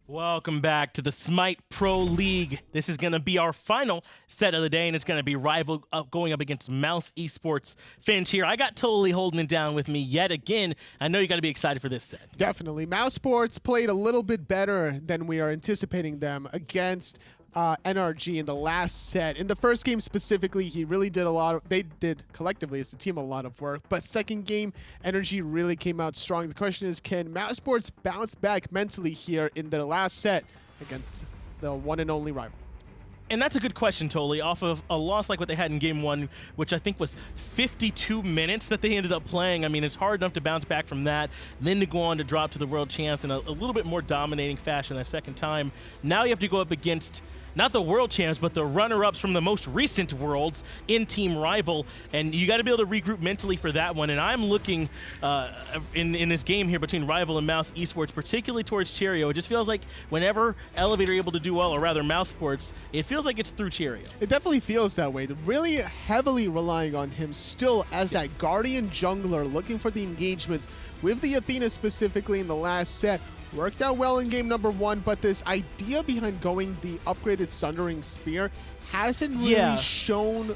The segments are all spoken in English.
Welcome back to the Smite Pro League. This is going to be our final set of the day, and it's going to be Rival going up against Mousesports. Finch here. I got totally holding it down with me yet again. I know you got to be excited for this set. Definitely. Mousesports played a little bit better than we are anticipating them against NRG in the last set. In the first game specifically, he really did they did collectively as a team a lot of work, but second game, NRG really came out strong. The question is, can Mousesports bounce back mentally here in their last set against the one and only Rival? And that's a good question, Totally, off of a loss like what they had in game one, which I think was 52 minutes that they ended up playing. I mean, it's hard enough to bounce back from that, then to go on to drop to the world champs in a little bit more dominating fashion that second time. Now you have to go up against not the world champs, but the runner-ups from the most recent worlds in Team Rival, and you got to be able to regroup mentally for that one. And I'm looking in this game here between Rival and Mouse Esports, particularly towards Cherryo. It just feels like whenever Elevator are able to do well, or rather Mousesports, it feels like it's through Cherryo. It definitely feels that way. They're really heavily relying on him still as that Guardian jungler, looking for the engagements with the Athena specifically in the last set. Worked out well in game number one, but this idea behind going the upgraded Sundering Spear hasn't really shown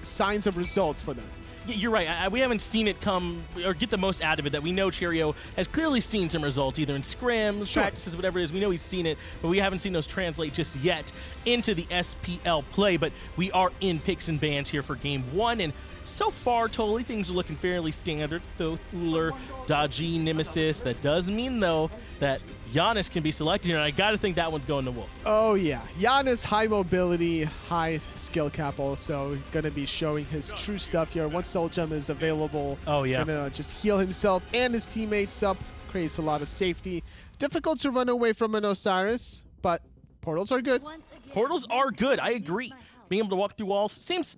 signs of results for them. You're right. We haven't seen it come or get the most out of it. That we know Cherryo has clearly seen some results, either in scrims, practices, whatever it is. We know he's seen it, but we haven't seen those translate just yet into the SPL play. But we are in picks and bans here for game one, and so far, totally, things are looking fairly standard. Thoth, Uller, Dodgy, Nemesis. That does mean, though, that Janus can be selected here, and I got to think that one's going to Wlfy. Oh, yeah. Janus, high mobility, high skill cap also. Going to be showing his true stuff here. Once Soul Gem is available, going to just heal himself and his teammates up. Creates a lot of safety. Difficult to run away from an Osiris, but portals are good. Portals are good. I agree. Being able to walk through walls seems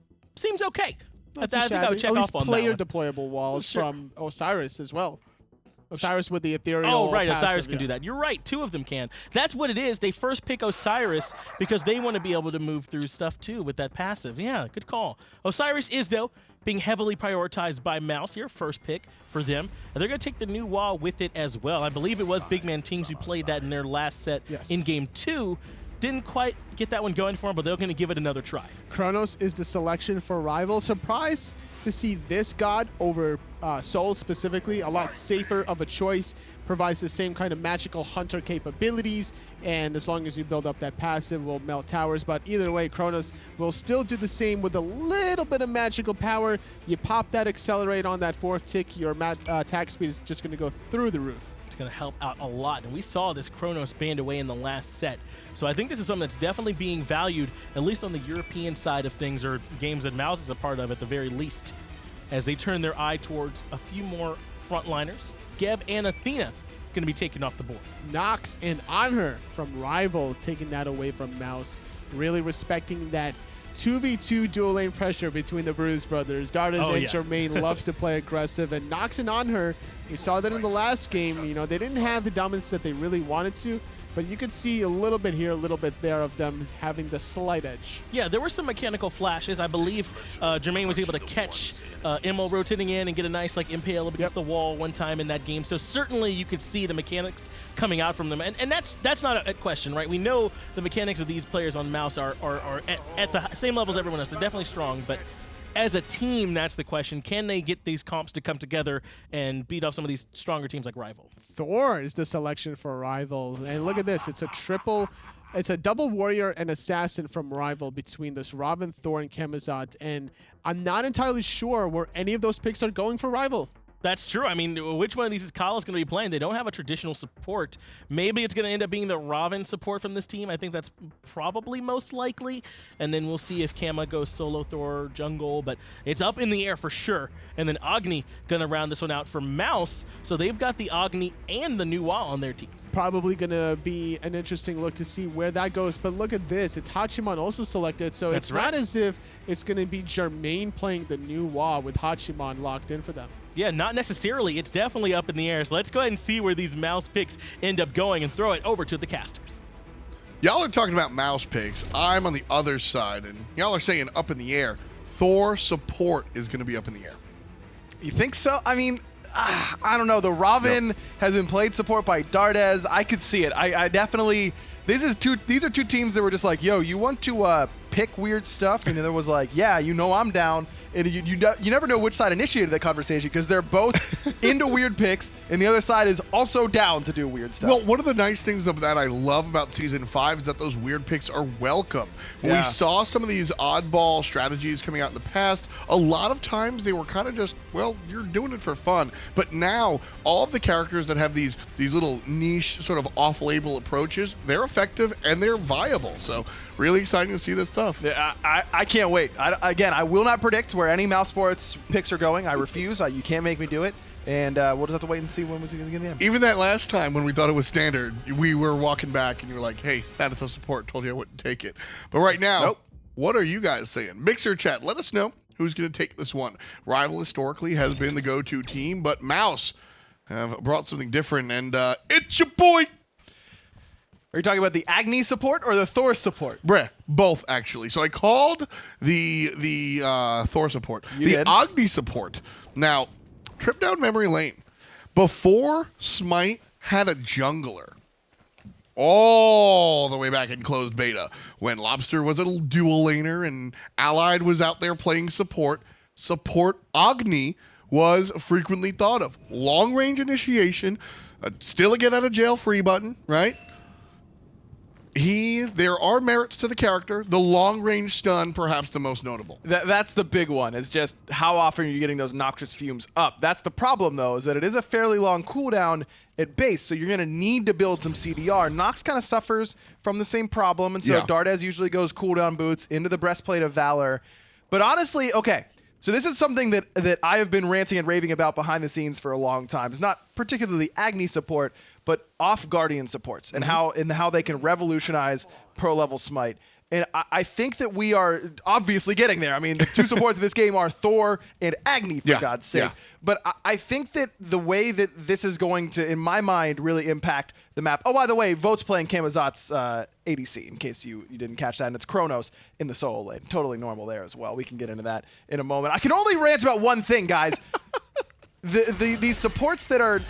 okay. I think I would check At off least on player that one. deployable walls from Osiris as well. Osiris with the ethereal. Oh, right. Passive, Osiris can do that. You're right. Two of them can. That's what it is. They first pick Osiris because they want to be able to move through stuff too with that passive. Yeah, good call. Osiris is, though, being heavily prioritized by Mouse here. First pick for them. And they're going to take the new wall with it as well. I believe it was BigManTingz who played that in their last set in game two. Didn't quite get that one going for him, but they're going to give it another try. Chronos is the selection for Rival. Surprised to see this god over Soul specifically. A lot safer of a choice. Provides the same kind of magical hunter capabilities, and as long as you build up that passive, will melt towers. But either way, Chronos will still do the same with a little bit of magical power. You pop that accelerate on that fourth tick, your attack speed is just going to go through the roof. It's going to help out a lot. And we saw this Chronos band away in the last set. So I think this is something that's definitely being valued, at least on the European side of things, or games that Mouse is a part of at the very least, as they turn their eye towards a few more frontliners. Geb and Athena going to be taken off the board. Nox and Honor from Rival taking that away from Mouse. Really respecting that 2v2 dual lane pressure between the Bruise brothers. Dardez and Jermain loves to play aggressive, and Nox and Honor, you saw that in the last game. You know, they didn't have the dominance that they really wanted to, but you could see a little bit here, a little bit there of them having the slight edge. Yeah, there were some mechanical flashes. I believe Jermain was able to catch Immo rotating in and get a nice impale up against the wall one time in that game. So certainly you could see the mechanics coming out from them. And that's not a question, right? We know the mechanics of these players on Mouse are at the same level as everyone else. They're definitely strong, but as a team, that's the question. Can they get these comps to come together and beat off some of these stronger teams like Rival? Thor is the selection for Rival. And look at this. It's a double warrior and assassin from Rival between this Robin, Thor, and Camazotz. And I'm not entirely sure where any of those picks are going for Rival. That's true. I mean, which one of these is Kala's going to be playing? They don't have a traditional support. Maybe it's going to end up being the Ravana support from this team. I think that's probably most likely. And then we'll see if Kama goes solo Thor jungle, but it's up in the air for sure. And then Agni going to round this one out for Mouse. So they've got the Agni and the Nuwa on their teams. Probably going to be an interesting look to see where that goes. But look at this. It's Hachiman also selected. So it's not as if it's going to be Jermain playing the Nuwa with Hachiman locked in for them. Yeah, not necessarily. It's definitely up in the air. So let's go ahead and see where these Mouse picks end up going and throw it over to the casters. Y'all are talking about Mouse picks. I'm on the other side, and y'all are saying up in the air. Thor support is going to be up in the air. You think so? I mean, I don't know. The Ravana has been played support by Dardez. I could see it. I definitely. These are two teams that were just like, yo, you want to pick weird stuff? And then there was like, yeah, I'm down. And you never know which side initiated that conversation because they're both into weird picks, and the other side is also down to do weird stuff. Well, one of the nice things of that I love about Season 5 is that those weird picks are welcome. When we saw some of these oddball strategies coming out in the past, a lot of times they were kind of just, well, you're doing it for fun. But now, all of the characters that have these little niche sort of off-label approaches, they're effective and they're viable. So really exciting to see this stuff. Yeah, I can't wait. Again, I will not predict where any Mousesports picks are going. I refuse. You can't make me do it. And we'll just have to wait and see when we're going to get in. Even that last time when we thought it was standard, we were walking back and you were like, hey, that is a support. Told you I wouldn't take it. But right now, What are you guys saying? Mixer chat, let us know who's going to take this one. Rival historically has been the go-to team, but Mouse have brought something different. And it's your boy. Are you talking about the Agni support or the Thor support? Bruh, both actually. So I called the Thor support. You the did? Agni support. Now, trip down memory lane. Before Smite had a jungler, all the way back in closed beta, when Lobster was a dual laner and Allied was out there playing support Agni was frequently thought of. Long range initiation, still a get out of jail free button, right? There are merits to the character. The long-range stun, perhaps the most notable. That's the big one, is just how often are you getting those noxious fumes up. That's the problem, though, is that it is a fairly long cooldown at base, so you're going to need to build some CDR. Nox kind of suffers from the same problem, and so Dardez usually goes cooldown boots into the Breastplate of Valor. But honestly, okay, so this is something that I have been ranting and raving about behind the scenes for a long time. It's not particularly Agni support, but off Guardian supports and how they can revolutionize pro level Smite. And I think that we are obviously getting there. I mean, the two supports of this game are Thor and Agni, for God's sake. Yeah. But I think that the way that this is going to, in my mind, really impact the map. Oh, by the way, Vote's playing Camazotz ADC, in case you didn't catch that. And it's Chronos in the solo lane. Totally normal there as well. We can get into that in a moment. I can only rant about one thing, guys. These supports that are,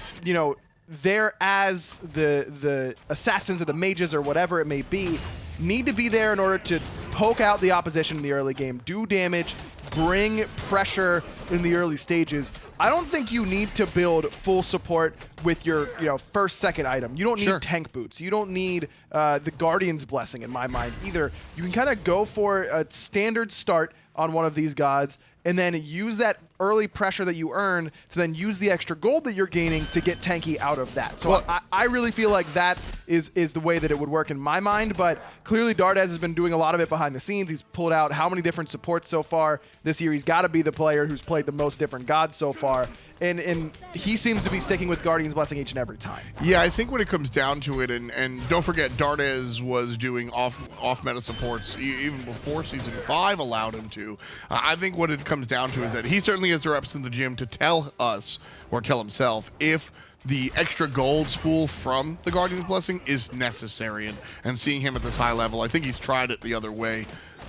there as the assassins or the mages or whatever it may be, need to be there in order to poke out the opposition in the early game, do damage, bring pressure in the early stages. I don't think you need to build full support with your first, second item. You don't need tank boots. You don't need the Guardian's Blessing in my mind either. You can kind of go for a standard start on one of these gods and then use that early pressure that you earn to then use the extra gold that you're gaining to get tanky out of that. So I really feel like that is the way that it would work in my mind, but clearly Dardez has been doing a lot of it behind the scenes. He's pulled out how many different supports so far this year. He's got to be the player who's played the most different gods so far. And he seems to be sticking with Guardian's Blessing each and every time. Yeah, I think when it comes down to it, and don't forget, Dardez was doing off-meta supports even before Season 5 allowed him to. I think what it comes down to is that he certainly has the reps in the gym to tell us, or tell himself, if the extra gold spool from the Guardian's Blessing is necessary. And seeing him at this high level, I think he's tried it the other way.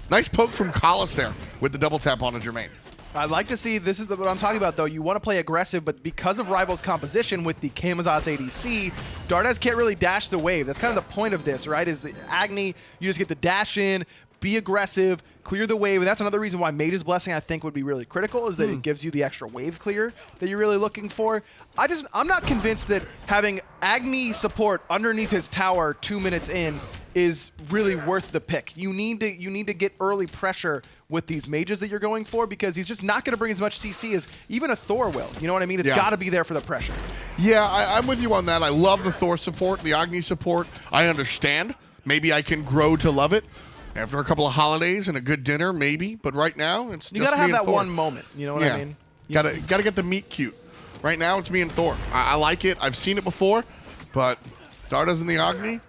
Nice poke from Collis there with the double tap on a Jermain. I'd like to see, this is what I'm talking about though, you want to play aggressive, but because of Rival's composition with the Camazotz ADC, Dardez can't really dash the wave. That's kind of the point of this, right? Is the Agni, you just get to dash in, be aggressive, clear the wave, and that's another reason why Mage's Blessing I think would be really critical, is that it gives you the extra wave clear that you're really looking for. I'm not convinced that having Agni support underneath his tower 2 minutes in is really worth the pick. You need to get early pressure with these mages that you're going for, because he's just not going to bring as much CC as even a Thor will. You know what I mean? It's got to be there for the pressure. Yeah, I'm with you on that. I love the Thor support, the Agni support. I understand. Maybe I can grow to love it after a couple of holidays and a good dinner, maybe. But right now, it's you just gotta have me that and Thor. one moment. You know what I mean? Gotta get the meat cute. Right now, it's me and Thor. I like it. I've seen it before, but Dardez and the Agni.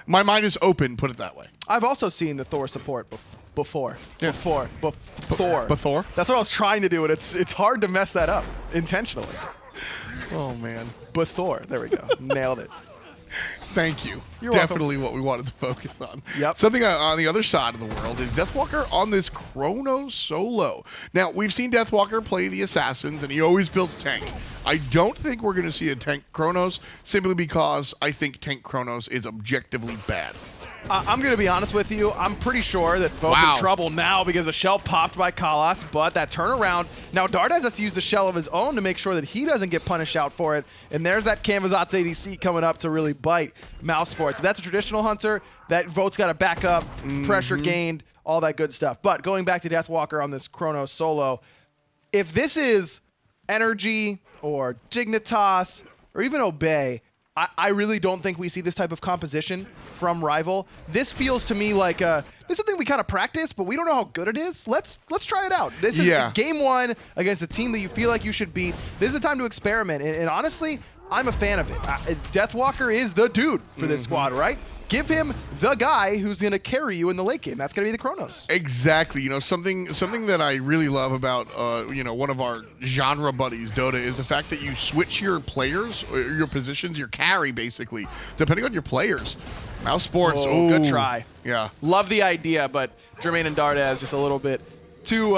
My mind is open. Put it that way. I've also seen the Thor support before. Yeah. Thor. Thor. That's what I was trying to do, and it's hard to mess that up intentionally. Oh man. Thor. There we go. Nailed it. Thank you. You're Definitely what we wanted to focus on. Yep. Something on the other side of the world is Deathwalker on this Chronos solo. Now, we've seen Deathwalker play the Assassins, and he always builds tank. I don't think we're going to see a tank Chronos simply because I think tank Chronos is objectively bad. I'm going to be honest with you. I'm pretty sure that Vo's in trouble now because the shell popped by Kalas, but that turnaround. Now Dardez has to use the shell of his own to make sure that he doesn't get punished out for it. And there's that Camazotz ADC coming up to really bite Mousesports. So that's a traditional hunter. That Vo's got to back up, pressure gained, all that good stuff. But going back to Deathwalker on this Chronos solo, if this is Energy or Dignitas or even Obey, I really don't think we see this type of composition from Rival. This feels to me like this is something we kind of practice, but we don't know how good it is. Let's try it out. This is game one against a team that you feel like you should beat. This is a time to experiment, and honestly, I'm a fan of it. Deathwalker is the dude for this squad, right? Give him the guy who's going to carry you in the late game. That's going to be the Chronos. Exactly. You know, something that I really love about, you know, one of our genre buddies, Dota, is the fact that you switch your players, or your positions, your carry, basically, depending on your players. Mousesports, good try. Yeah. Love the idea, but Jermain and Dardez just a little bit too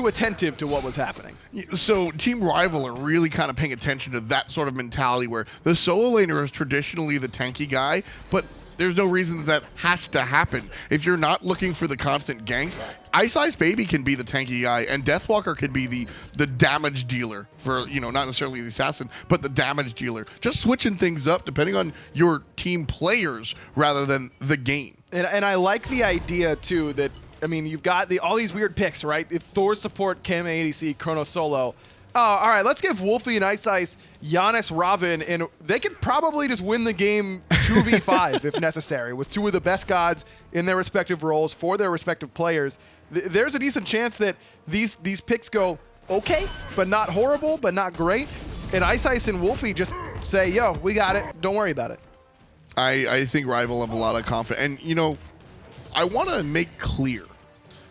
attentive to what was happening. So Team Rival are really kind of paying attention to that sort of mentality where the solo laner is traditionally the tanky guy, but there's no reason that has to happen. If you're not looking for the constant ganks, iceicebaby can be the tanky guy, and Deathwalker could be the damage dealer for, you know, not necessarily the assassin, but the damage dealer. Just switching things up depending on your team players rather than the game. And I like the idea, too, that, I mean, you've got all these weird picks, right? If Thor support, Cam ADC, Chronos solo. All right, let's give Wlfy and Ice, Janus, Ravana, and they could probably just win the game 2v5 if necessary, with two of the best gods in their respective roles for their respective players. There's a decent chance that these picks go okay, but not horrible, but not great. And Ice and Wlfy just say, yo, we got it. Don't worry about it. I think Rival have a lot of confidence. And, you know, I want to make clear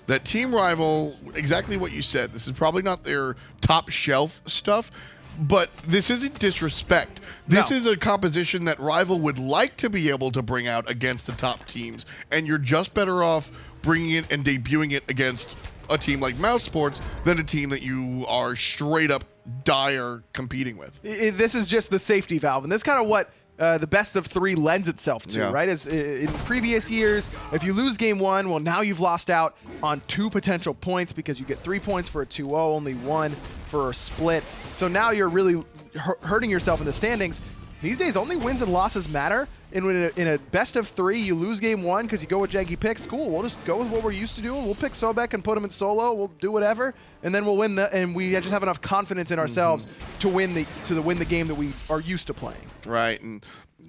that Team Rival, exactly what you said, this is probably not their top shelf stuff, but this isn't disrespect. This is a composition that Rival would like to be able to bring out against the top teams, and you're just better off bringing it and debuting it against a team like Mousesports than a team that you are straight up dire competing with. This is just the safety valve, and this is kind of what the best of three lends itself to, right? As in previous years, if you lose game one, well, now you've lost out on 2 potential points because you get 3 points for a 2-0, only 1 for a split. So now you're really hurting yourself in the standings. These days, only wins and losses matter. And when in a best of 3, you lose game 1 because you go with janky picks. Cool, we'll just go with what we're used to doing. We'll pick Sobek and put him in solo. We'll do whatever, and then we'll win and we just have enough confidence in ourselves to win the game that we are used to playing. Right, and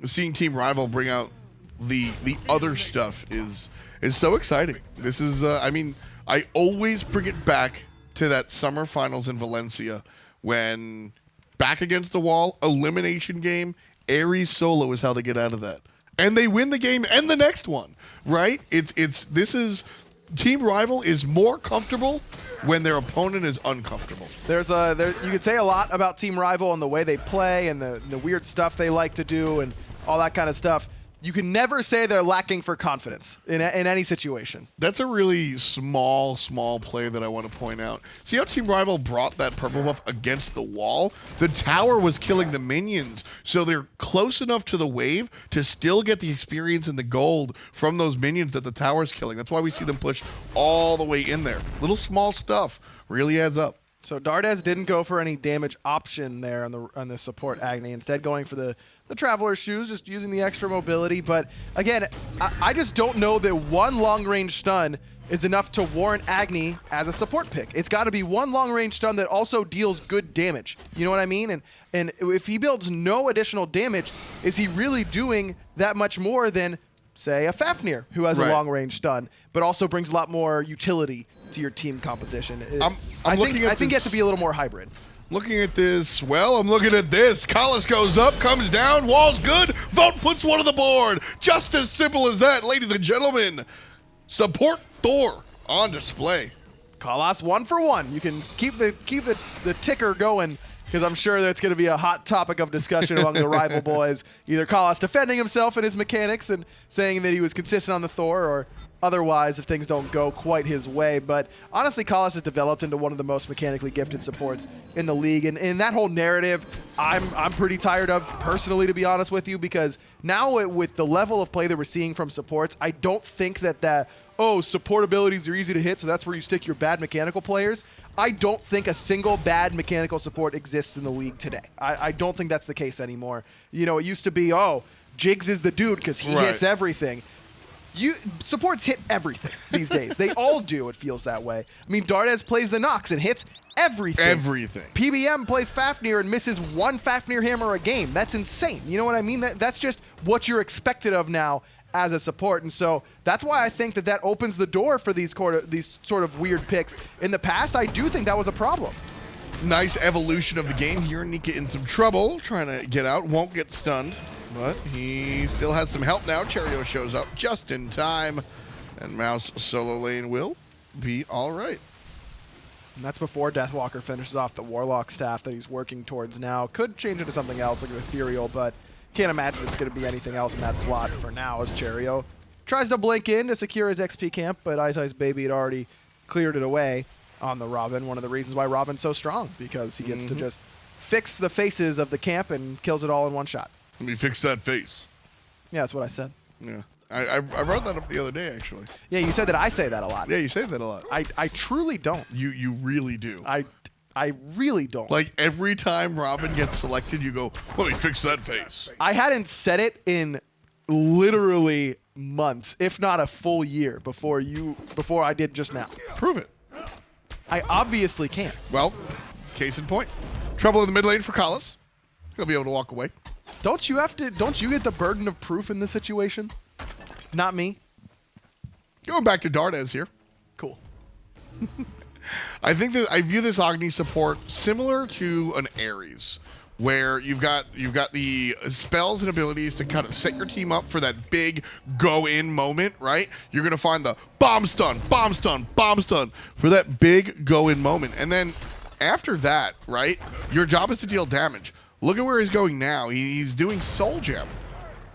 seeing Team Rival bring out the other stuff is so exciting. This is, I mean, I always bring it back to that summer finals in Valencia when back against the wall, elimination game, Ares solo is how they get out of that. And they win the game and the next one, right? This is Team Rival is more comfortable when their opponent is uncomfortable. You could say a lot about Team Rival and the way they play and the weird stuff they like to do and all that kind of stuff. You can never say they're lacking for confidence in any situation. That's a really small play that I want to point out. See how Team Rival brought that purple buff against the wall? The tower was killing the minions, so they're close enough to the wave to still get the experience and the gold from those minions that the tower's killing. That's why we see them push all the way in there. Little small stuff really adds up. So Dardez didn't go for any damage option there on the support Agni, instead going for the Traveler shoes, just using the extra mobility. But again, I just don't know that one long-range stun is enough to warrant Agni as a support pick. It's got to be one long-range stun that also deals good damage. You know what I mean? And if he builds no additional damage, is he really doing that much more than, say, a Fafnir, who has a long-range stun, but also brings a lot more utility to your team composition? I think you have to be a little more hybrid. Looking at this, well, I'm looking at this. Kalas goes up, comes down, wall's good. Vote puts one on the board. Just as simple as that, ladies and gentlemen. Support Thor on display. Kalas 1 for 1. You can keep the ticker going because I'm sure that's going to be a hot topic of discussion among the rival boys. Either Kalas defending himself and his mechanics and saying that he was consistent on the Thor, or otherwise if things don't go quite his way. But honestly, Kalas has developed into one of the most mechanically gifted supports in the league. And in that whole narrative, I'm pretty tired of, personally, to be honest with you, because now with the level of play that we're seeing from supports, I don't think that support abilities are easy to hit, so that's where you stick your bad mechanical players. I don't think a single bad mechanical support exists in the league today. I don't think that's the case anymore. You know, it used to be, Jigs is the dude because he hits everything. Supports hit everything these days. They all do, it feels that way. I mean, Dardez plays the Nox and hits everything. Everything. PBM plays Fafnir and misses one Fafnir hammer a game. That's insane. You know what I mean? That's just what you're expected of now as a support, and so that's why I think that opens the door for these sort of weird picks. In the past, I do think that was a problem. Nice evolution of the game here. Nika in some trouble, trying to get out, won't get stunned, but he still has some help now. Cherryo shows up just in time, and Mouse solo lane will be all right. And that's before Deathwalker finishes off the Warlock staff that he's working towards now. Could change into something else like an Ethereal, but can't imagine it's going to be anything else in that slot for now, as Cherryo tries to blink in to secure his XP camp, but iceicebaby had already cleared it away on the Robin. One of the reasons why Robin's so strong, because he gets to just fix the faces of the camp and kills it all in one shot. Let me fix that face. Yeah, that's what I said. Yeah. I wrote that up the other day, actually. Yeah, you said that I say that a lot. Yeah, you say that a lot. I truly don't. You really do. I really don't. Like, every time Robin gets selected, you go, let me fix that face. I hadn't said it in literally months, if not a full year, before I did just now. Prove it. I obviously can't. Well, case in point. Trouble in the mid lane for Kalas. He'll be able to walk away. Don't you get the burden of proof in this situation? Not me. Going back to Dardez here. Cool. I think that I view this Agni support similar to an Ares, where you've got the spells and abilities to kind of set your team up for that big go-in moment, right? You're going to find the bomb stun, bomb stun, bomb stun for that big go-in moment. And then after that, right, your job is to deal damage. Look at where he's going now. He's doing Soul Gem.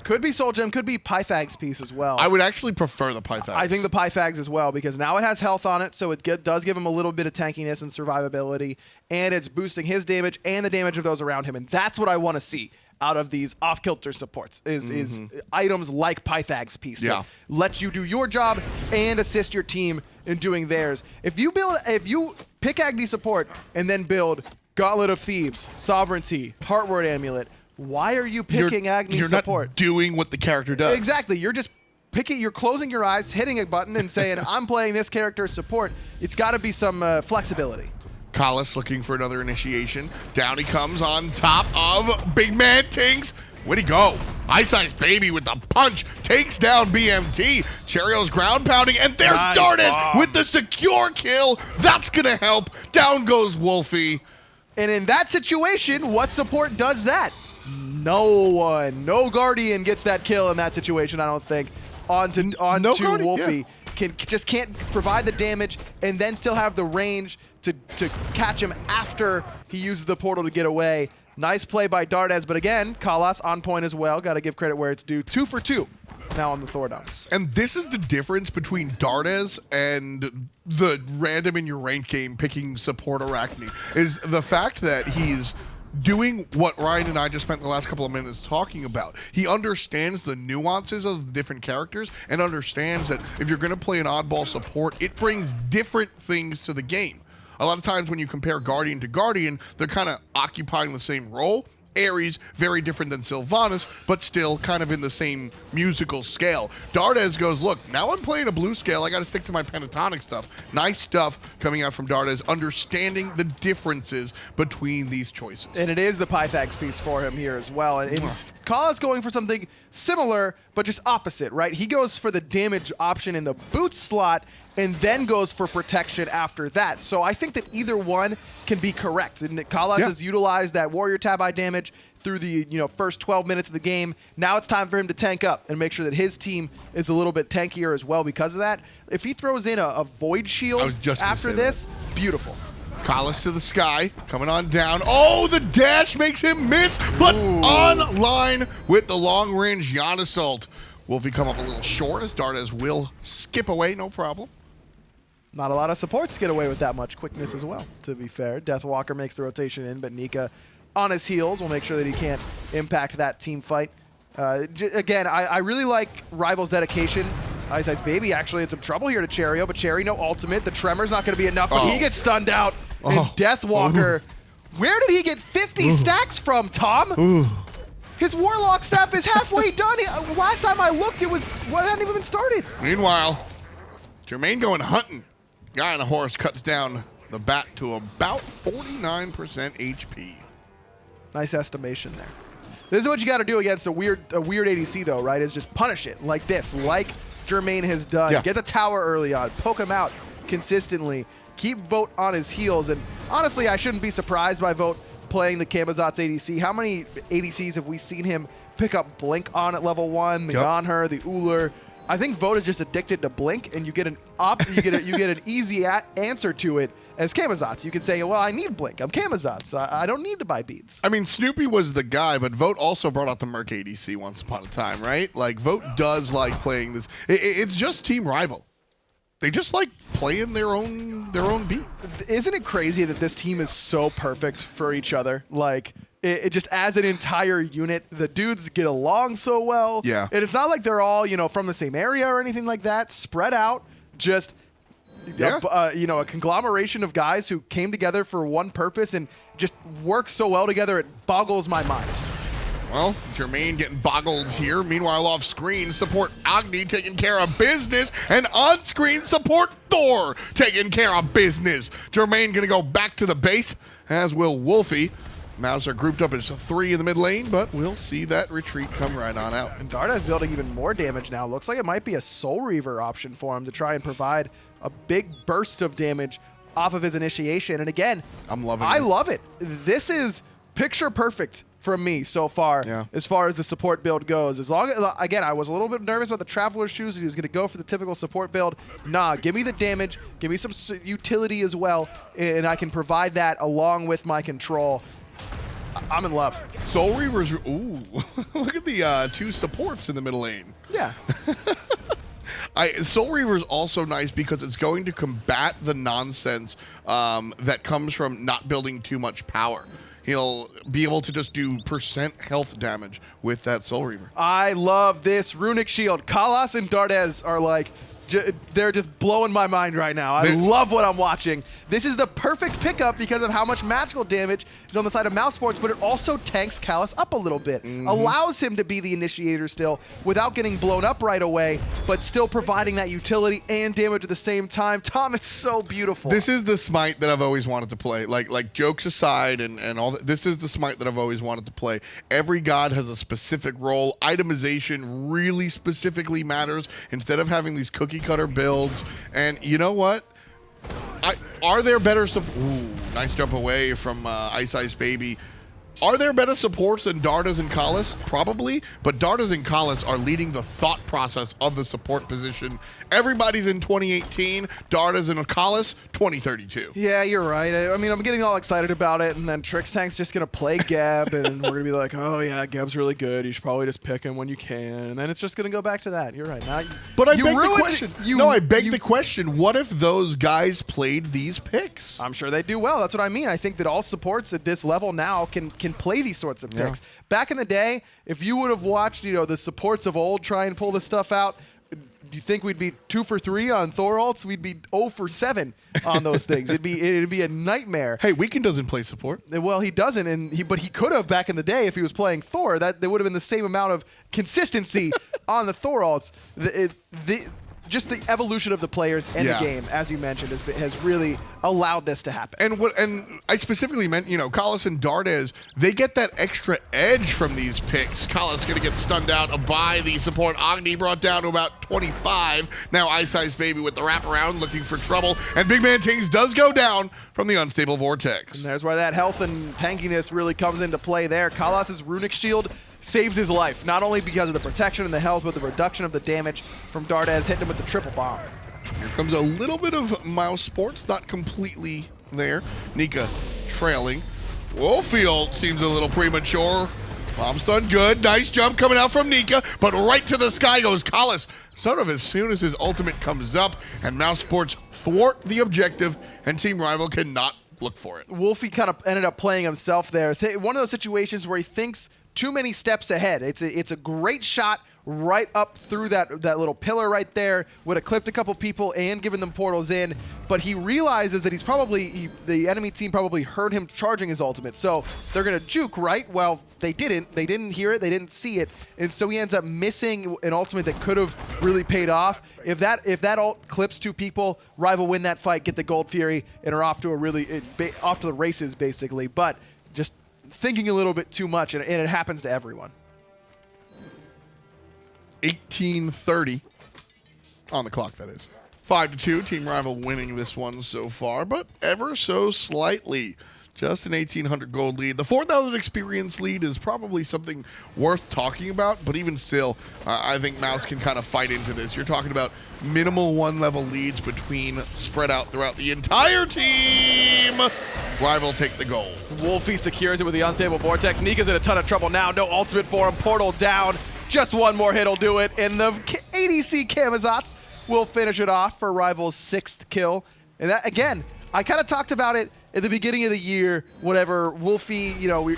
Could be Soul Gem, could be Pythags piece as well. I would actually prefer the Pythags. I think the Pythags as well, because now it has health on it, so it does give him a little bit of tankiness and survivability, and it's boosting his damage and the damage of those around him, and that's what I want to see out of these off-kilter supports, is items like Pythags piece that lets you do your job and assist your team in doing theirs. If you pick Agni support and then build Gauntlet of Thebes, Sovereignty, Heartward Amulet, why are you picking Agni support? You're not doing what the character does. Exactly. You're just picking, you're closing your eyes, hitting a button and saying, I'm playing this character as support. It's got to be some flexibility. Kalas looking for another initiation. Down he comes on top of BigManTingz. Where'd he go? iceicebaby with the punch takes down BMT. Cherryo's ground pounding, and there's Dardez with the secure kill. That's going to help. Down goes Wlfy. And in that situation, what support does that? No one. No Guardian gets that kill in that situation, I don't think. Onto Wlfy. Can't provide the damage and then still have the range to catch him after he uses the portal to get away. Nice play by Dardez, but again, Kalas on point as well. Got to give credit where it's due. 2 for 2 now on the Thor dumps. And this is the difference between Dardez and the random in your ranked game picking support Arachne, is the fact that he's doing what Ryan and I just spent the last couple of minutes talking about. He understands the nuances of the different characters and understands that if you're going to play an oddball support, it brings different things to the game. A lot of times when you compare Guardian to Guardian, they're kind of occupying the same role. Ares, very different than Sylvanas, but still kind of in the same musical scale. Dardez goes, look, now I'm playing a blue scale. I got to stick to my pentatonic stuff. Nice stuff coming out from Dardez, understanding the differences between these choices. And it is the Pythags piece for him here as well. And Kala's going for something similar, but just opposite, right? He goes for the damage option in the boot slot and then goes for protection after that. So I think that either one can be correct. And Kalas has utilized that Warrior Tab-I damage through the first 12 minutes of the game. Now it's time for him to tank up and make sure that his team is a little bit tankier as well because of that. If he throws in a Void Shield after this, beautiful. Kalas to the sky, coming on down. Oh, the dash makes him miss, but online with the long-range Janus ult. Wlfy come up a little short as Dardez will skip away, no problem. Not a lot of supports get away with that much quickness as well, to be fair. Deathwalker makes the rotation in, but Nika on his heels will make sure that he can't impact that team fight. Again, I really like Rival's dedication. iceicebaby actually in some trouble here to Cherryo, but Cherry no ultimate. The tremor's not going to be enough, but he gets stunned out. And Deathwalker, where did he get 50 stacks from, Tom? His Warlock staff is halfway done. Last time I looked, it hadn't even been started. Meanwhile, Jermain going hunting. Guy on a horse cuts down the bat to about 49% HP. Nice estimation there. This is what you got to do against a weird ADC, though, right? Is just punish it like this, like Jermain has done. Yeah. Get the tower early on, poke him out consistently, keep Vote on his heels. And honestly, I shouldn't be surprised by Vote playing the Camazotz ADC. How many ADCs have we seen him pick up Blink on at level 1, the Yonher, the Ullr? I think Vote is just addicted to Blink, and you get an easy answer to it as Camazotz. You can say, well, I need Blink. I'm Camazotz. I don't need to buy beads. I mean, Snoopy was the guy, but Vote also brought out the Merc ADC once upon a time, right? Like, Vote does like playing this. It's just Team Rival. They just like playing their own beat. Isn't it crazy that this team is so perfect for each other? Like, it just as an entire unit, the dudes get along so well. Yeah. And it's not like they're all, from the same area or anything like that. Spread out, just, a conglomeration of guys who came together for one purpose and just work so well together, it boggles my mind. Well, Jermain getting boggled here. Meanwhile, off screen, support Agni taking care of business, and on screen, support Thor taking care of business. Jermain gonna go back to the base, as will Wlfy. Mouse are grouped up as 3 in the mid lane, but we'll see that retreat come right on out. And Dardez building even more damage now. Looks like it might be a Soul Reaver option for him to try and provide a big burst of damage off of his initiation. And again, I'm loving it. I love it. This is picture perfect from me so far, as far as the support build goes. As long as, again, I was a little bit nervous about the Traveler's Shoes. He was going to go for the typical support build. Nah, give me the damage, give me some utility as well, and I can provide that along with my control. I'm in love. Soul Reavers, ooh, look at the 2 supports in the middle lane. Yeah. Soul Reaver is also nice because it's going to combat the nonsense that comes from not building too much power. He'll be able to just do % health damage with that Soul Reaver. I love this Runic Shield. Kalas and Dardez are like, they're just blowing my mind right now. I love what I'm watching. This is the perfect pickup because of how much magical damage is on the side of Mousesports, but it also tanks Kalas up a little bit. Allows him to be the initiator still without getting blown up right away, but still providing that utility and damage at the same time. Tom, it's so beautiful. This is the Smite that I've always wanted to play. Like jokes aside and all that, this is the Smite that I've always wanted to play. Every god has a specific role. Itemization really specifically matters instead of having these cookie cutter builds. And you know what? Are there better ooh, nice jump away from iceicebaby. Are there better supports than Dardez and Kalas? Probably, but Dardez and Kalas are leading the thought process of the support position. Everybody's in 2018, Dardez and Kalas 2032. Yeah, you're right. I mean, I'm getting all excited about it, and then Trixtank's just going to play Geb, and we're going to be like, oh yeah, Geb's really good. You should probably just pick him when you can, and then it's just going to go back to that. You're right. Now, but I beg the question. I beg the question, what if those guys played these picks? I'm sure they do well. That's what I mean. I think that all supports at this level now can play these sorts of picks. Back in the day, if you would have watched, the supports of old try and pull this stuff out, do you think we'd be 2 for 3 on Thor ults? We'd be 0 for 7 on those things. It'd be a nightmare. Hey, Weekend doesn't play support. Well, he doesn't, but he could have back in the day if he was playing Thor. That there would have been the same amount of consistency on the Thor ults. Just the evolution of the players and the game, as you mentioned, has really allowed this to happen. And I specifically meant, Kalas and Dardez, they get that extra edge from these picks. Kalas going to get stunned out by the support. Agni brought down to about 25. Now iceicebaby with the wraparound looking for trouble. And BigManTingz does go down from the unstable vortex. And there's where that health and tankiness really comes into play there. Kalas's Runic Shield saves his life, not only because of the protection and the health, but the reduction of the damage from Dardez hitting him with the triple bomb. Here comes a little bit of Mousesports, not completely there. Nika trailing. Wlfy seems a little premature. Bomb stun, good. Nice jump coming out from Nika, but right to the sky goes Kalis. Sort of as soon as his ultimate comes up, and Mousesports thwart the objective, and Team Rival cannot look for it. Wlfy kind of ended up playing himself there. One of those situations where he thinks too many steps ahead. It's a great shot right up through that little pillar right there. Would have clipped a couple people and given them portals in, but he realizes that the enemy team probably heard him charging his ultimate, so they're gonna juke, right? Well, they didn't. They didn't hear it. They didn't see it, and so he ends up missing an ultimate that could have really paid off. If that ult clips two people, Rival win that fight, get the Gold Fury, and are off to off to the races basically. But just thinking a little bit too much, and it happens to everyone. 18:30 on the clock, that is. 5-2, Team Rival winning this one so far, but ever so slightly. Just an 1,800 gold lead. The 4,000 experience lead is probably something worth talking about, but even still, I think Mouse can kind of fight into this. You're talking about minimal one-level leads between spread out throughout the entire team. Rival take the gold. Wlfy secures it with the unstable vortex. Nika's in a ton of trouble now. No ultimate for him. Portal down. Just one more hit will do it, and the ADC Camazotz will finish it off for Rival's 6th kill. And that, again, I kind of talked about it at the beginning of the year, whenever Wlfy,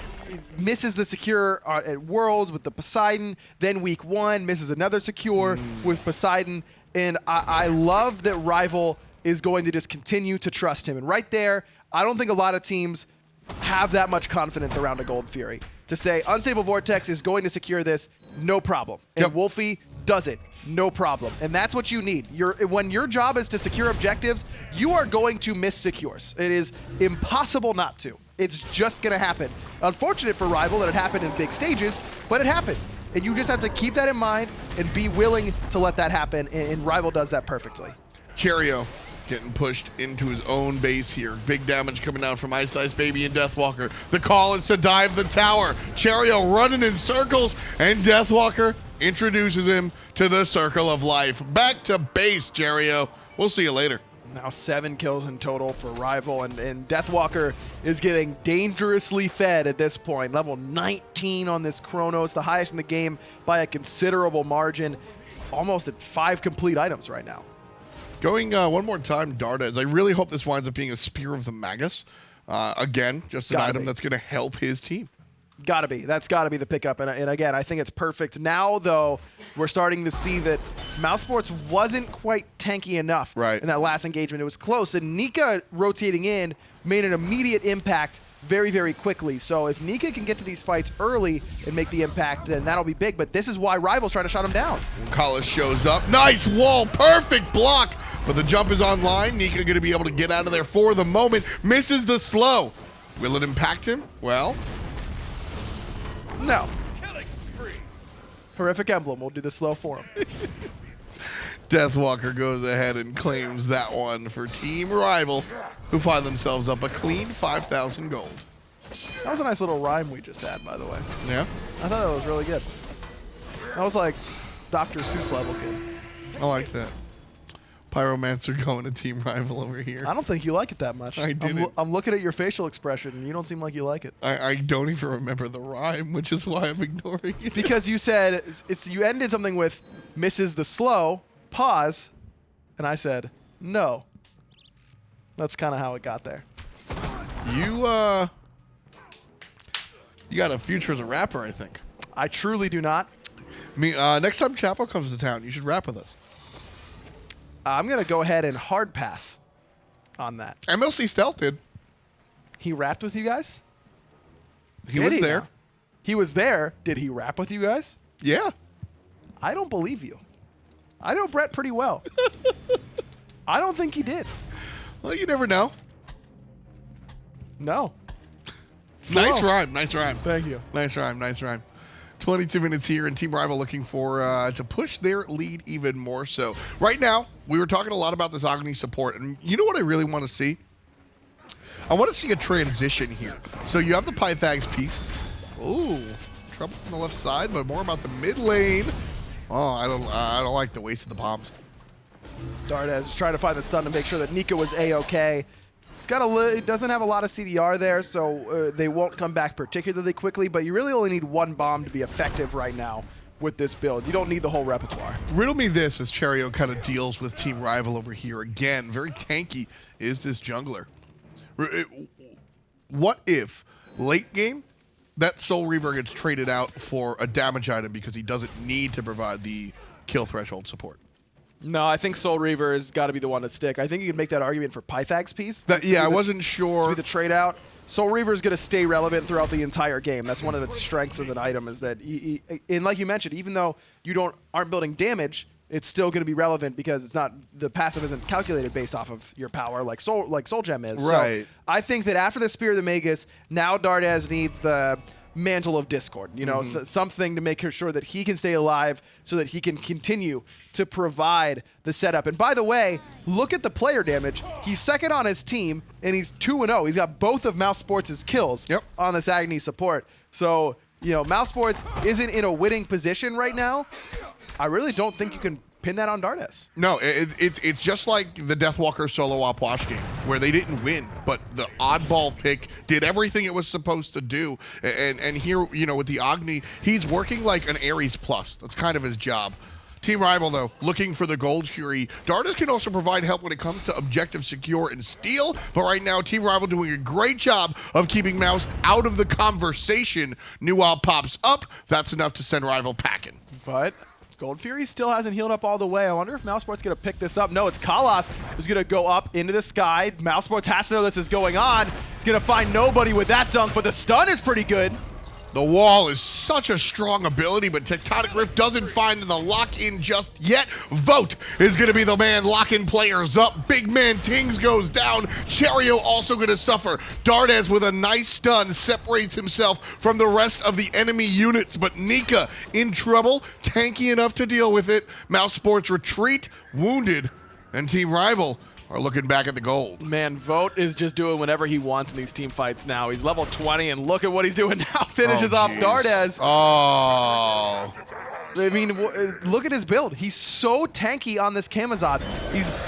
misses the secure at Worlds with the Poseidon, then week 1 misses another secure with Poseidon, and I love that Rival is going to just continue to trust him. And right there, I don't think a lot of teams have that much confidence around a Gold Fury to say Unstable Vortex is going to secure this, no problem. And Yep. Wlfy does it, no problem. And that's what you need. When your job is to secure objectives, you are going to miss secures. It is impossible not to. It's just going to happen. Unfortunate for Rival that it happened in big stages, but it happens. And you just have to keep that in mind and be willing to let that happen, and Rival does that perfectly. Cherryo getting pushed into his own base here. Big damage coming out from iceicebaby and Deathwalker. The call is to dive the tower. Cherryo running in circles, and Deathwalker introduces him to the circle of life. Back to base, Cherryo. We'll see you later. Now 7 kills in total for Rival, and Deathwalker is getting dangerously fed at this point. Level 19 on this Chronos, the highest in the game by a considerable margin. It's almost at 5 complete items right now. Going one more time, Dardez. I really hope this winds up being a Spear of the Magus. Again, just an item that's going to help his team. Gotta be. That's gotta be the pickup. And again, I think it's perfect. Now, though, we're starting to see that Mousesports wasn't quite tanky enough in that last engagement. It was close. And Nika rotating in made an immediate impact very, very quickly. So if Nika can get to these fights early and make the impact, then that'll be big. But this is why Rival's trying to shut him down. Kalis shows up. Nice wall. Perfect block. But the jump is online. Nika going to be able to get out of there for the moment. Misses the slow. Will it impact him? Well, no. Horrific Emblem will do the slow for him. Deathwalker goes ahead and claims that one for Team Rival, who find themselves up a clean 5,000 gold. That was a nice little rhyme we just had, by the way. Yeah? I thought that was really good. That was like Dr. Seuss level good. I like that. Pyromancer going to Team Rival over here. I don't think you like it that much. I didn't. I'm looking at your facial expression, and you don't seem like you like it. I don't even remember the rhyme, which is why I'm ignoring it. Because you said, you ended something with misses the slow, pause, and I said, no. That's kind of how it got there. You got a future as a rapper, I think. I truly do not. Next time Chapo comes to town, you should rap with us. I'm going to go ahead and hard pass on that. MLC Stealth did. He rapped with you guys? He was there. Now? He was there. Did he rap with you guys? Yeah. I don't believe you. I know Brett pretty well. I don't think he did. Well, you never know. No. Nice rhyme. Nice rhyme. Thank you. Nice rhyme. Nice rhyme. 22 minutes here, and Team Rival looking for to push their lead even more so. Right now, we were talking a lot about this Agni support, and you know what I really want to see? I want to see a transition here. So you have the Pythags piece. Ooh, trouble on the left side, but more about the mid lane. Oh, I don't like the waste of the bombs. Dardez is trying to find the stun to make sure that Nika was A-okay. It doesn't have a lot of CDR there, so they won't come back particularly quickly, but you really only need one bomb to be effective right now with this build. You don't need the whole repertoire. Riddle me this as Cherryo kind of deals with Team Rival over here. Again, very tanky is this jungler. What if, late game, that Soul Reaver gets traded out for a damage item because he doesn't need to provide the kill threshold support? No, I think Soul Reaver has got to be the one to stick. I think you can make that argument for Pythag's piece. Yeah, I wasn't sure. To be the trade out. Soul Reaver is going to stay relevant throughout the entire game. That's one of its strengths as an item, is that, and like you mentioned, even though you aren't building damage, it's still going to be relevant because it's not, the passive isn't calculated based off of your power like Soul Gem is. Right. So I think that after the Spear of the Magus, now Dardez needs the Mantle of Discord, you know, something to make sure that he can stay alive so that he can continue to provide the setup. And by the way, look at the player damage. He's second on his team, and he's 2-0. He's got both of Mousesports' kills on this Agni support. So, you know, Mousesports isn't in a winning position right now. I really don't think you can pin that on Dardez. No, it's just like the Deathwalker solo op wash game where they didn't win, but the oddball pick did everything it was supposed to do. And here, you know, with the Agni, he's working like an Ares plus. That's kind of his job. Team Rival, though, looking for the Gold Fury. Dardez can also provide help when it comes to objective secure and steal, but right now, Team Rival doing a great job of keeping Mouse out of the conversation. Nuwa pops up. That's enough to send Rival packing. But Gold Fury still hasn't healed up all the way. I wonder if Mousesports going to pick this up. No, it's Kalas who's going to go up into the sky. Mousesports has to know this is going on. He's going to find nobody with that dunk, but the stun is pretty good. The wall is such a strong ability, but Tectonic Rift doesn't find the lock-in just yet. Vote is going to be the man locking players up. BigManTingz goes down. Cherryo also going to suffer. Dardez with a nice stun separates himself from the rest of the enemy units, but Nika in trouble, tanky enough to deal with it. Mousesports retreat, wounded, and Team Rival are looking back at the gold. Man, Vote is just doing whatever he wants in these team fights now. He's level 20, and look at what he's doing now. Finishes off Dardez. Oh. I mean, look at his build. He's so tanky on this Camazotz.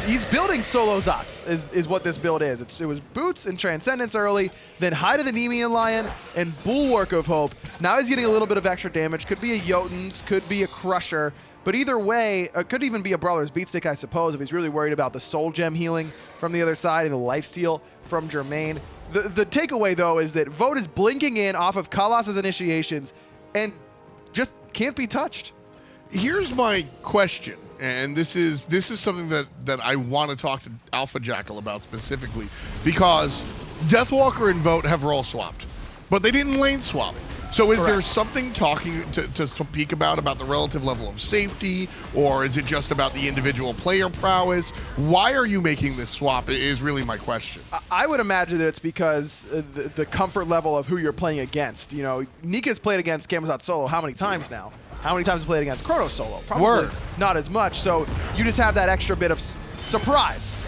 He's building solo Zots, is what this build is. It was Boots and Transcendence early, then Hide of the Nemean Lion, and Bulwark of Hope. Now he's getting a little bit of extra damage. Could be a Jotuns, could be a Crusher. But either way, it could even be a Brawler's Beatstick, I suppose, if he's really worried about the Soul Gem healing from the other side and the lifesteal from Jermain. The takeaway, though, is that Vote is blinking in off of Kalas' initiations and just can't be touched. Here's my question, and this is something that I want to talk to Alpha Jackal about specifically, because Deathwalker and Vote have role swapped, but they didn't lane swap. So is there something talking to speak about the relative level of safety, or is it just about the individual player prowess? Why are you making this swap is really my question. I would imagine that it's because the comfort level of who you're playing against. You know, Nika's played against Camazotz solo how many times now? How many times has played against Chronos solo? Probably not as much. So you just have that extra bit of surprise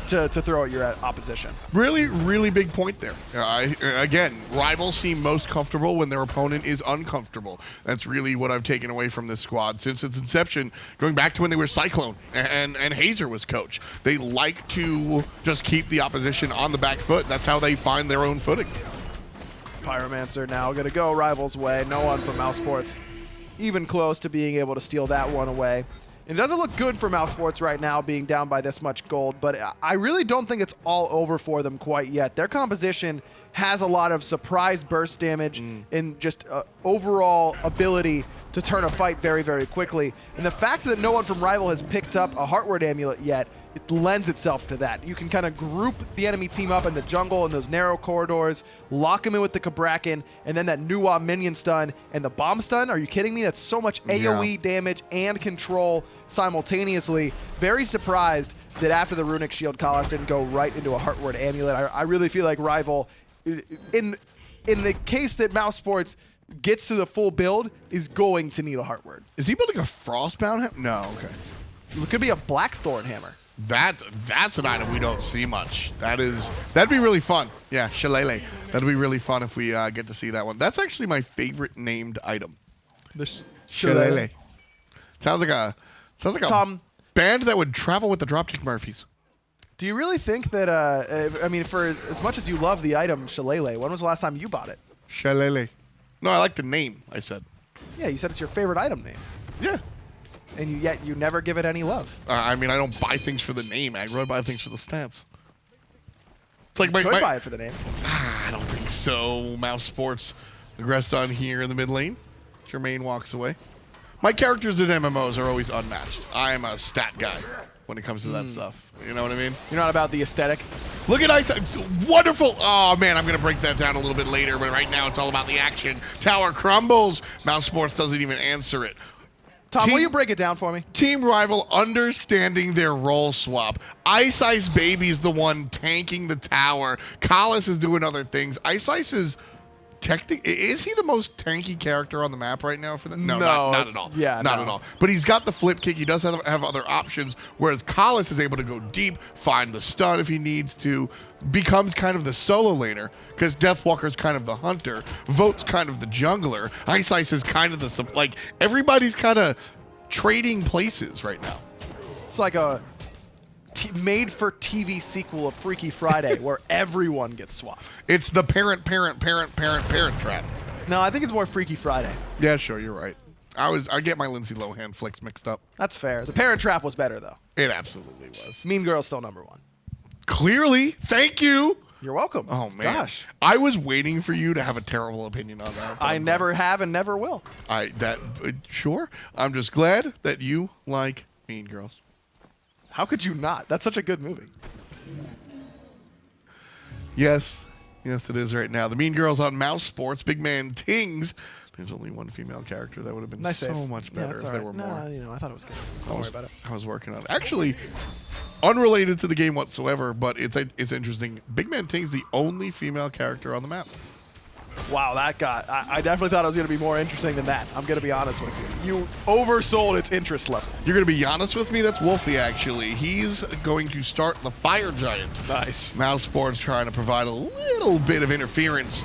to throw at your opposition. Really, really big point there. Again, rivals seem most comfortable when their opponent is uncomfortable. That's really what I've taken away from this squad since its inception, going back to when they were Cyclone and Hazer was coach. They like to just keep the opposition on the back foot. That's how they find their own footing. Pyromancer now going to go Rival's way. No one from Mousesports even close to being able to steal that one away. It doesn't look good for Mousesports right now, being down by this much gold, but I really don't think it's all over for them quite yet. Their composition has a lot of surprise burst damage and just overall ability to turn a fight very, very quickly. And the fact that no one from Rival has picked up a Heartward Amulet yet, it lends itself to that. You can kind of group the enemy team up in the jungle in those narrow corridors, lock them in with the Cabrakan, and then that Nuwa minion stun and the bomb stun. Are you kidding me? That's so much AoE damage and control simultaneously. Very surprised that after the Runic Shield, Kalas didn't go right into a Heartward Amulet. I really feel like Rival, in the case that Mousesports gets to the full build, is going to need a Heartward. Is he building a Frostbound hammer? No, okay. It could be a Blackthorn hammer. That's an item we don't see much. That'd be really fun. Yeah, Shillelagh. That'd be really fun if we get to see that one. That's actually my favorite named item. The Shillelagh. Sounds like a band that would travel with the Dropkick Murphys. Do you really think that, I mean, for as much as you love the item Shillelagh, when was the last time you bought it? Shillelagh. No, I like the name, I said. Yeah, you said it's your favorite item name. Yeah. And yet you never give it any love. I mean, I don't buy things for the name, Aggro. I buy things for the stats. It's like You could buy it for the name. I don't think so. Mousesports aggressed on here in the mid lane. Jermain walks away. My characters in MMOs are always unmatched. I am a stat guy when it comes to that stuff. You know what I mean? You're not about the aesthetic. Look at Ice. Wonderful. Oh, man, I'm going to break that down a little bit later, but right now it's all about the action. Tower crumbles. Mousesports doesn't even answer it. Tom, will you break it down for me? Team Rival understanding their role swap. iceicebaby is the one tanking the tower. Kalis is doing other things. Ice is is he the most tanky character on the map right now for the No, not at all. Yeah, not at all. But he's got the flip kick. He does have other options, whereas Kalis is able to go deep, find the stun if he needs to, becomes kind of the solo laner, because Deathwalker's kind of the hunter, Vote's kind of the jungler, Ice is kind of the, like, everybody's kind of trading places right now. It's like a made-for-TV sequel of Freaky Friday where everyone gets swapped. It's the parent trap. No, I think it's more Freaky Friday. Yeah, sure, you're right. I get my Lindsay Lohan flicks mixed up. That's fair. The Parent Trap was better, though. It absolutely was. Mean Girl's still #1. Clearly. Thank you. You're welcome. Oh, man. Gosh. I was waiting for you to have a terrible opinion on that. I never have and never will. Sure. I'm just glad that you like Mean Girls. How could you not? That's such a good movie. Yes. Yes, it is right now. The Mean Girls on Mousesports. BigManTingz. There's only one female character. That would have been Nice so save. much better if there were more. I thought it was good. Don't worry about it. I was working on it. Actually, unrelated to the game whatsoever, but it's interesting. BigManTingz is the only female character on the map. Wow, that got... I definitely thought it was going to be more interesting than that. I'm going to be honest with you. You oversold its interest level. You're going to be honest with me? That's Wlfy, actually. He's going to start the Fire Giant. Nice. Mousesports trying to provide a little bit of interference,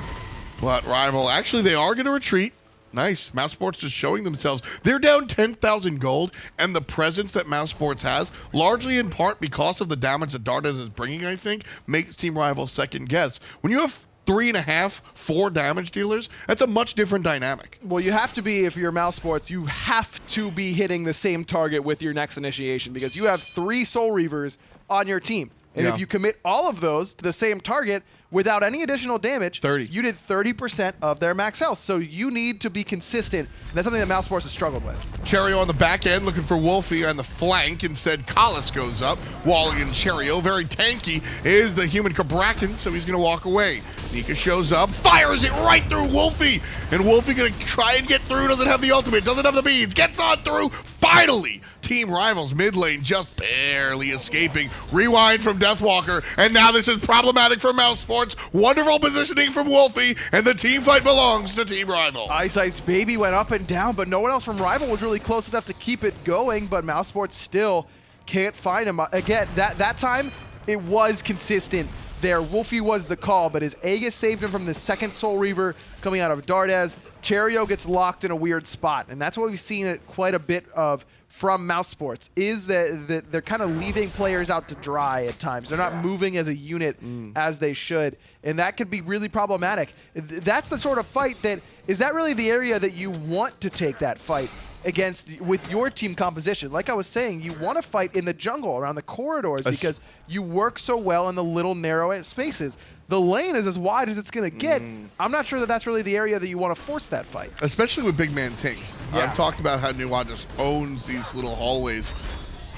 but Rival, actually, they are going to retreat. Nice. Mousesports just showing themselves. They're down 10,000 gold, and the presence that Mousesports has, largely in part because of the damage that Dardez is bringing, I think, makes Team Rival second guess. When you have 3.5, 4 damage dealers, that's a much different dynamic. Well, you have to be, if you're Mousesports, you have to be hitting the same target with your next initiation because you have 3 Soul Reavers on your team. And if you commit all of those to the same target without any additional damage, 30. You did 30% of their max health. So you need to be consistent. And that's something that Mousesports has struggled with. Cherryo on the back end looking for Wlfy on the flank. Instead, Kalis goes up. Walling and Cherryo, very tanky, is the human Cabrakan, so he's going to walk away. Nika shows up, fires it right through Wlfy. And Wlfy going to try and get through, doesn't have the ultimate, doesn't have the beads, gets on through. Finally, Team Rivals mid lane just barely escaping. Rewind from Deathwalker, and now this is problematic for Mousesports. Wonderful positioning from Wlfy, and the team fight belongs to Team Rival. iceicebaby went up and down, but no one else from Rival was really close enough to keep it going, but Mousesports still can't find him. Again, that time, it was consistent there. Wlfy was the call, but his Aegis saved him from the second Soul Reaver coming out of Dardez. Cherryo gets locked in a weird spot, and that's what we've seen it quite a bit of from Mousesports, is that they're kind of leaving players out to dry at times. They're not moving as a unit as they should, and that could be really problematic. That's the sort of fight that, is that really the area that you want to take that fight against with your team composition? Like I was saying, you want to fight in the jungle around the corridors because you work so well in the little narrow spaces. The lane is as wide as it's going to get. I'm not sure that that's really the area that you want to force that fight. Especially with BigManTingz. Yeah. I've talked about how Nuwa just owns these little hallways.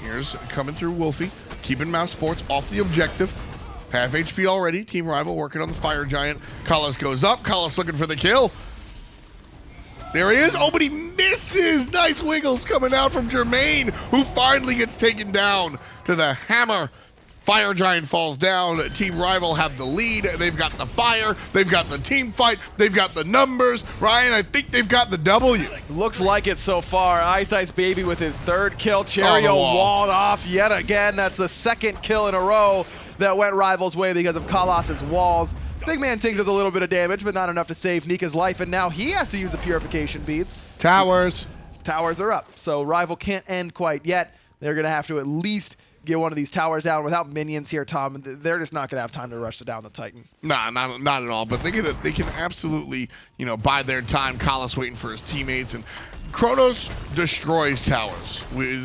Here's coming through Wlfy, keeping Mousesports off the objective. Half HP already. Team Rival working on the Fire Giant. Kalis goes up. Kalis looking for the kill. There he is. Oh, but he misses. Nice wiggles coming out from Jermain, who finally gets taken down to the hammer. Fire Giant falls down. Team Rival have the lead. They've got the fire. They've got the team fight. They've got the numbers. Ryan, I think they've got the W. Looks like it so far. iceicebaby with his 3rd kill. Cherryo walled off yet again. That's the 2nd kill in a row that went Rival's way because of Kalas's walls. BigManTingz does a little bit of damage, but not enough to save Nika's life, and now he has to use the purification beads. Towers. Towers are up, so Rival can't end quite yet. They're going to have to at least get one of these towers down without minions here, Tom. They're just not going to have time to rush down the Titan. Nah, not at all. But they can absolutely, bide their time. Kalas waiting for his teammates, and Chronos destroys towers.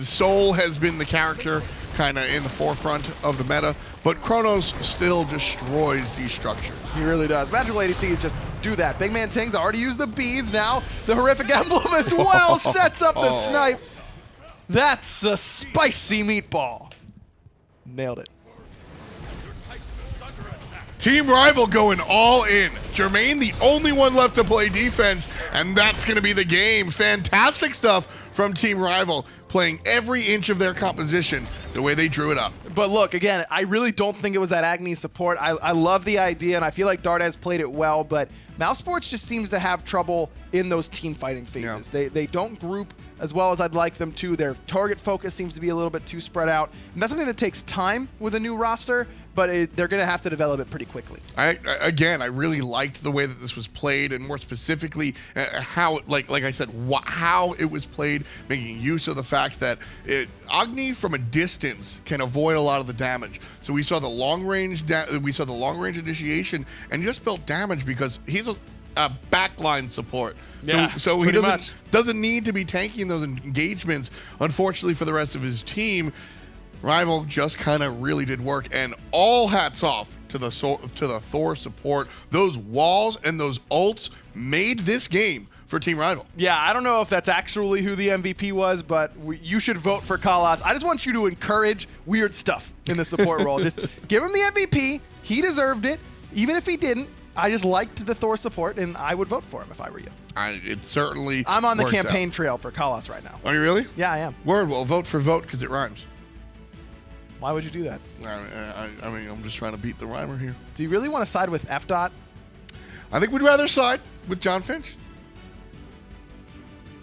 Soul has been the character kind of in the forefront of the meta, but Chronos still destroys these structures. He really does. Magical ADCs just do that. BigManTingz already used the beads. Now the horrific emblem as well sets up the snipe. That's a spicy meatball. Nailed it. Team Rival going all in. Jermain, the only one left to play defense, and that's going to be the game. Fantastic stuff from Team Rival, playing every inch of their composition the way they drew it up. But look, again, I really don't think it was that Agni support. I love the idea, and I feel like Dardez played it well, but Mousesports just seems to have trouble in those team fighting phases. Yeah. They don't group as well as I'd like them to. Their target focus seems to be a little bit too spread out, and that's something that takes time with a new roster, but they're going to have to develop it pretty quickly. I really liked the way that this was played, and more specifically, how, like I said, how it was played, making use of the fact that Agni from a distance can avoid a lot of the damage. So we saw the long range, initiation, and just built damage because he's a backline support. Yeah, so he doesn't need to be tanking those engagements. Unfortunately for the rest of his team, Rival just kind of really did work, and all hats off to the Thor support. Those walls and those ults made this game for Team Rival. Yeah, I don't know if that's actually who the MVP was, but you should vote for Kalas. I just want you to encourage weird stuff in the support role. Just give him the MVP. He deserved it. Even if he didn't, I just liked the Thor support, and I would vote for him if I were you. It certainly I'm on the works campaign out. trail for Kalas right now. Are you really? Yeah, I am. Word, well, vote for vote because it rhymes. Why would you do that? I mean, I'm just trying to beat the rhymer here. Do you really want to side with F-Dot? I think we'd rather side with John Finch.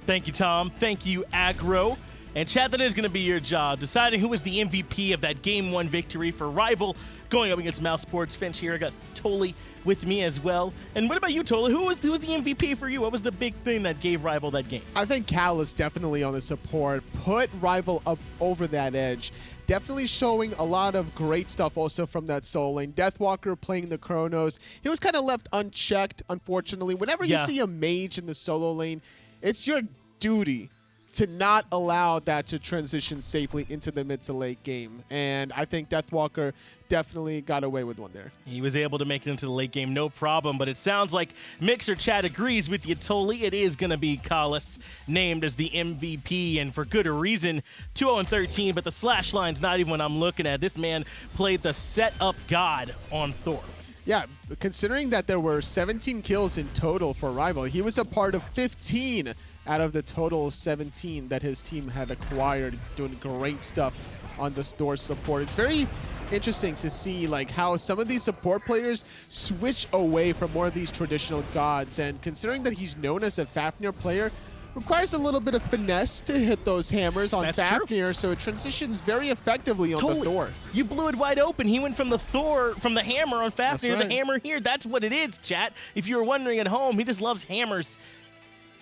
Thank you, Tom. Thank you, Aggro. And chat, that is going to be your job, deciding who was the MVP of that Game 1 victory for Rival, going up against Mousesports. Finch here, I got Toli with me as well. And what about you, Toli? Who was the MVP for you? What was the big thing that gave Rival that game? I think Kalas definitely on the support put Rival up over that edge. Definitely showing a lot of great stuff also from that soul lane. Deathwalker playing the Chronos. He was kind of left unchecked, unfortunately. Whenever you see a mage in the solo lane, it's your duty to not allow that to transition safely into the mid to late game. And I think Deathwalker definitely got away with one there. He was able to make it into the late game, no problem, but it sounds like Mixer Chat agrees with you, Toli. It is going to be Kalas named as the MVP, and for good reason. 2-0-13, but the slash line's not even what I'm looking at. This man played the set-up god on Thor. Yeah, considering that there were 17 kills in total for Rival, he was a part of 15 out of the total 17 that his team had acquired, doing great stuff on the Thor support. It's very interesting to see like how some of these support players switch away from more of these traditional gods, and considering that he's known as a Fafnir player, requires a little bit of finesse to hit those hammers on Fafnir, so it transitions very effectively on the Thor. You blew it wide open. He went from the Thor, from the hammer on Fafnir to the hammer here. That's what it is, chat. If you were wondering at home, he just loves hammers.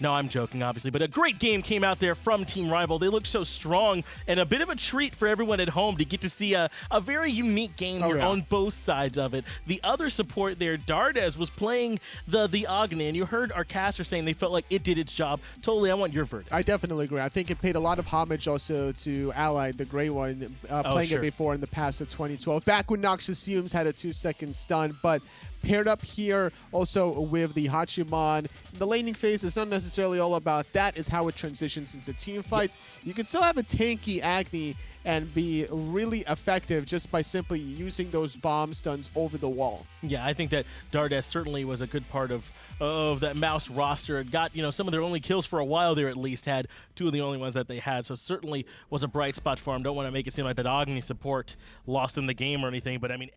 No, I'm joking, obviously, but a great game came out there from Team Rival. They look so strong, and a bit of a treat for everyone at home to get to see a very unique game here on both sides of it. The other support there, Dardez, was playing the Agni, and you heard our caster saying they felt like it did its job. Totally, I want your verdict. I definitely agree. I think it paid a lot of homage also to Allied, the Grey One, playing it before in the past of 2012. Back when Noxious Fumes had a 2-second stun, but paired up here also with the Hachiman. The laning phase is not necessarily all about that, is how it transitions into team fights. You can still have a tanky Agni and be really effective just by simply using those bomb stuns over the wall. Yeah, I think that Dardez certainly was a good part of that Mouse roster. It got, some of their only kills for a while there, at least had two of the only ones that they had, so certainly was a bright spot for him. Don't want to make it seem like that Agni support lost in the game or anything, but I mean